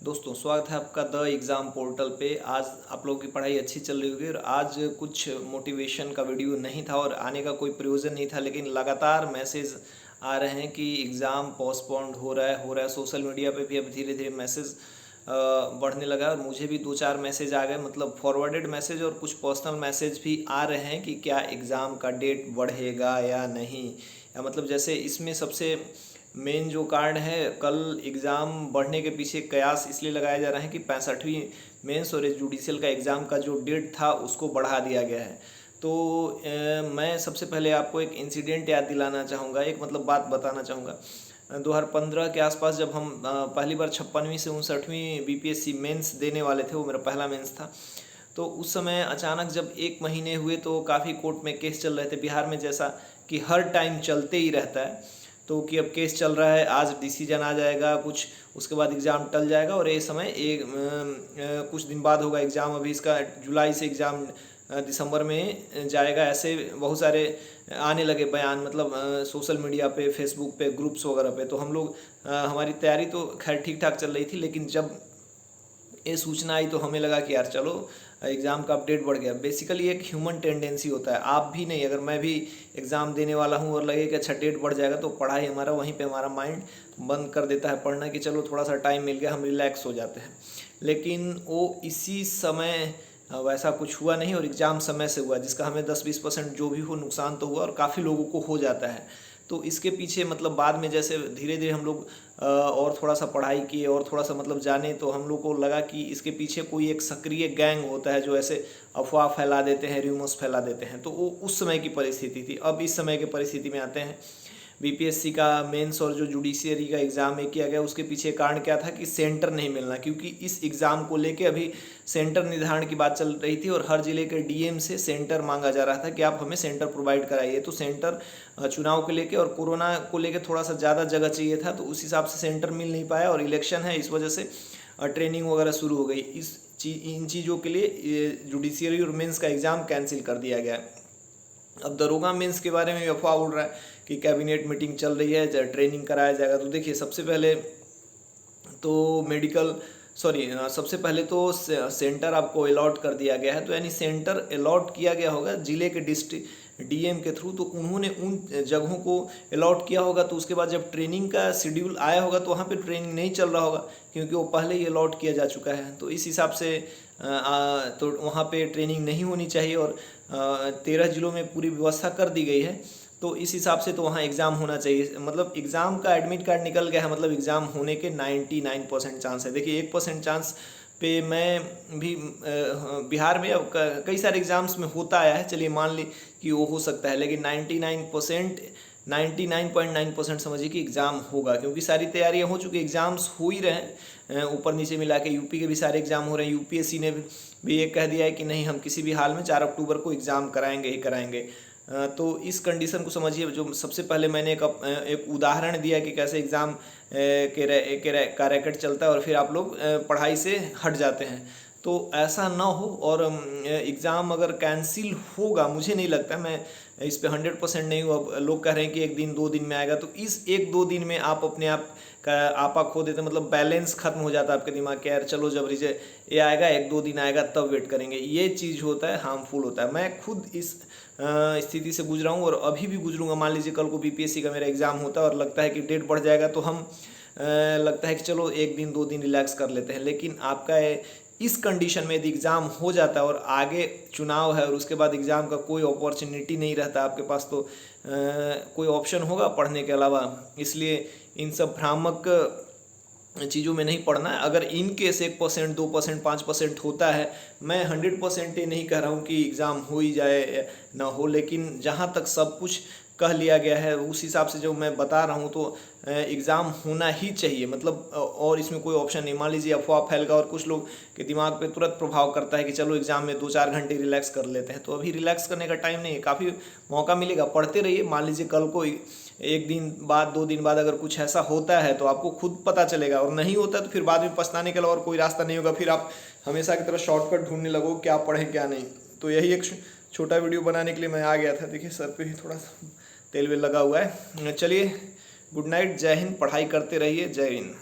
दोस्तों स्वागत है आपका द एग्ज़ाम पोर्टल पे। आज आप लोगों की पढ़ाई अच्छी चल रही होगी और आज कुछ मोटिवेशन का वीडियो नहीं था और आने का कोई प्रयोजन नहीं था, लेकिन लगातार मैसेज आ रहे हैं कि एग्ज़ाम पोस्टपोन्ड हो रहा है। सोशल मीडिया पे भी अब धीरे धीरे मैसेज बढ़ने लगा और मुझे भी 2-4 मैसेज आ गए, मतलब फॉरवर्डेड मैसेज और कुछ पर्सनल मैसेज भी आ रहे हैं कि क्या एग्ज़ाम का डेट बढ़ेगा या नहीं। या मतलब जैसे इसमें सबसे मेन जो कारण है, कल एग्ज़ाम बढ़ने के पीछे कयास इसलिए लगाया जा रहा है कि 65वीं मेंस और जुडिशियल का एग्ज़ाम का जो डेट था उसको बढ़ा दिया गया है। तो मैं सबसे पहले आपको एक इंसिडेंट याद दिलाना चाहूँगा, एक मतलब बात बताना चाहूँगा। 2015 के आसपास जब हम पहली बार 56वीं से 59वीं बीपीएससी मेंस देने वाले थे, वो मेरा पहला मेंस था। तो उस समय अचानक जब 1 महीने हुए तो काफ़ी कोर्ट में केस चल रहे थे बिहार में, जैसा कि हर टाइम चलते ही रहता है। तो कि अब केस चल रहा है, आज डिसीजन आ जाएगा कुछ, उसके बाद एग्ज़ाम टल जाएगा और ये समय कुछ दिन बाद होगा एग्ज़ाम। अभी इसका जुलाई से एग्ज़ाम दिसंबर में जाएगा, ऐसे बहुत सारे आने लगे बयान, मतलब सोशल मीडिया पे, फेसबुक पे, ग्रुप्स वगैरह पे। तो हम लोग हमारी तैयारी तो खैर ठीक ठाक चल रही थी, लेकिन जब ये सूचना आई तो हमें लगा कि यार चलो एग्ज़ाम का अपडेट बढ़ गया। बेसिकली एक ह्यूमन टेंडेंसी होता है, आप भी नहीं, अगर मैं भी एग्ज़ाम देने वाला हूँ और लगे कि अच्छा डेट बढ़ जाएगा तो पढ़ाई हमारा वहीं पे, हमारा माइंड बंद कर देता है पढ़ना कि चलो थोड़ा सा टाइम मिल गया, हम रिलैक्स हो जाते हैं। लेकिन वो इसी समय वैसा कुछ हुआ नहीं और एग्ज़ाम समय से हुआ, जिसका हमें 10-20% जो भी हो नुकसान तो हुआ और काफ़ी लोगों को हो जाता है। तो इसके पीछे मतलब बाद में जैसे धीरे धीरे हम लोग और थोड़ा सा पढ़ाई किए और थोड़ा सा मतलब जाने, तो हम लोग को लगा कि इसके पीछे कोई एक सक्रिय गैंग होता है जो ऐसे अफवाह फैला देते हैं, र्यूमर्स फैला देते हैं। तो वो उस समय की परिस्थिति थी। अब इस समय की परिस्थिति में आते हैं। बीपीएससी का मेंस और जो जुडिशियरी का एग्ज़ाम में किया गया, उसके पीछे कारण क्या था कि सेंटर नहीं मिलना, क्योंकि इस एग्ज़ाम को लेके अभी सेंटर निर्धारण की बात चल रही थी और हर जिले के डीएम से सेंटर मांगा जा रहा था कि आप हमें सेंटर प्रोवाइड कराइए। तो सेंटर चुनाव को लेके और कोरोना को लेके थोड़ा सा ज़्यादा जगह चाहिए था, तो उस हिसाब से सेंटर मिल नहीं पाया और इलेक्शन है, इस वजह से ट्रेनिंग वगैरह शुरू हो गई। इन चीज़ों के लिए जुडिशियरी और मेंस का एग्ज़ाम कैंसिल कर दिया गया है। अब दरोगा मेंस के बारे में अफवाह उड़ रहा है कि कैबिनेट मीटिंग चल रही है, ट्रेनिंग कराया जाएगा। तो देखिए, सबसे पहले तो सेंटर आपको अलॉट कर दिया गया है, तो यानी सेंटर अलॉट किया गया होगा जिले के डिस्ट्रिक्ट डीएम के थ्रू, तो उन्होंने उन जगहों को अलॉट किया होगा। तो उसके बाद जब ट्रेनिंग का शेड्यूल आया होगा तो वहाँ पे ट्रेनिंग नहीं चल रहा होगा, क्योंकि वो पहले ही अलॉट किया जा चुका है। तो इस हिसाब से तो वहाँ पे ट्रेनिंग नहीं होनी चाहिए और 13 जिलों में पूरी व्यवस्था कर दी गई है। तो इस हिसाब से तो वहाँ एग्ज़ाम होना चाहिए, मतलब एग्ज़ाम का एडमिट कार्ड निकल गया है, मतलब एग्ज़ाम होने के 99% चांस है। देखिए 1% चांस पे मैं भी बिहार में अब कई सारे एग्ज़ाम्स में होता आया है, चलिए मान ली कि वो हो सकता है, लेकिन 99.9% समझिए कि एग्ज़ाम होगा, क्योंकि सारी तैयारियां हो चुकी, एग्ज़ाम्स हो ही रहे हैं ऊपर नीचे मिला के। यूपी के भी सारे एग्ज़ाम हो रहे हैं। यूपीएससी ने भी ये कह दिया है कि नहीं, हम किसी भी हाल में 4 अक्टूबर को एग्ज़ाम कराएंगे ही कराएंगे। तो इस कंडीशन को समझिए। जो सबसे पहले मैंने एक उदाहरण दिया कि कैसे एग्ज़ाम का रैकेट चलता है और फिर आप लोग पढ़ाई से हट जाते हैं। तो ऐसा ना हो और एग्ज़ाम अगर कैंसिल होगा, मुझे नहीं लगता, मैं इस पे 100% नहीं हूँ। अब लोग कह रहे हैं कि 1 दिन 2 दिन में आएगा, तो इस 1-2 दिन में आप अपने आप का आपा खो देते, मतलब बैलेंस खत्म हो जाता है आपके दिमाग के, यार चलो जब ये आएगा 1-2 दिन आएगा तब वेट करेंगे। ये चीज़ होता है, हार्मफुल होता है। मैं खुद इस स्थिति से गुजरा हूँ और अभी भी गुजरूंगा। मान लीजिए कल को बीपीएससी का मेरा एग्ज़ाम होता है और लगता है कि डेट बढ़ जाएगा, तो हम लगता है कि चलो 1 दिन 2 दिन रिलैक्स कर लेते हैं। लेकिन आपका इस कंडीशन में यदि एग्ज़ाम हो जाता है और आगे चुनाव है और उसके बाद एग्ज़ाम का कोई अपॉर्चुनिटी नहीं रहता आपके पास, तो कोई ऑप्शन होगा पढ़ने के अलावा। इसलिए इन सब भ्रामक चीज़ों में नहीं पढ़ना है। अगर इन केस 1%, 2%, 5% होता है, मैं 100% ये नहीं कह रहा हूँ कि एग्ज़ाम हो ही जाए ना हो, लेकिन जहाँ तक सब कुछ कह लिया गया है उस हिसाब से जो मैं बता रहा हूँ, तो एग्ज़ाम होना ही चाहिए, मतलब और इसमें कोई ऑप्शन नहीं। मान लीजिए अफवाह फैल गया और कुछ लोग के दिमाग पे तुरंत प्रभाव करता है कि चलो एग्ज़ाम में 2-4 घंटे रिलैक्स कर लेते हैं, तो अभी रिलैक्स करने का टाइम नहीं है, काफ़ी मौका मिलेगा, पढ़ते रहिए। मान लीजिए कल को 1 दिन बाद 2 दिन बाद अगर कुछ ऐसा होता है तो आपको खुद पता चलेगा, और नहीं होता तो फिर बाद में पछताने के अलावा और कोई रास्ता नहीं होगा। फिर आप हमेशा की तरह शॉर्टकट ढूंढने लगो, क्या पढ़ें क्या नहीं। तो यही एक छोटा वीडियो बनाने के लिए मैं आ गया था। देखिए सर पे ही थोड़ा सा तेल वेल लगा हुआ है। चलिए, गुड नाइट, जय हिंद, पढ़ाई करते रहिए, जय हिंद।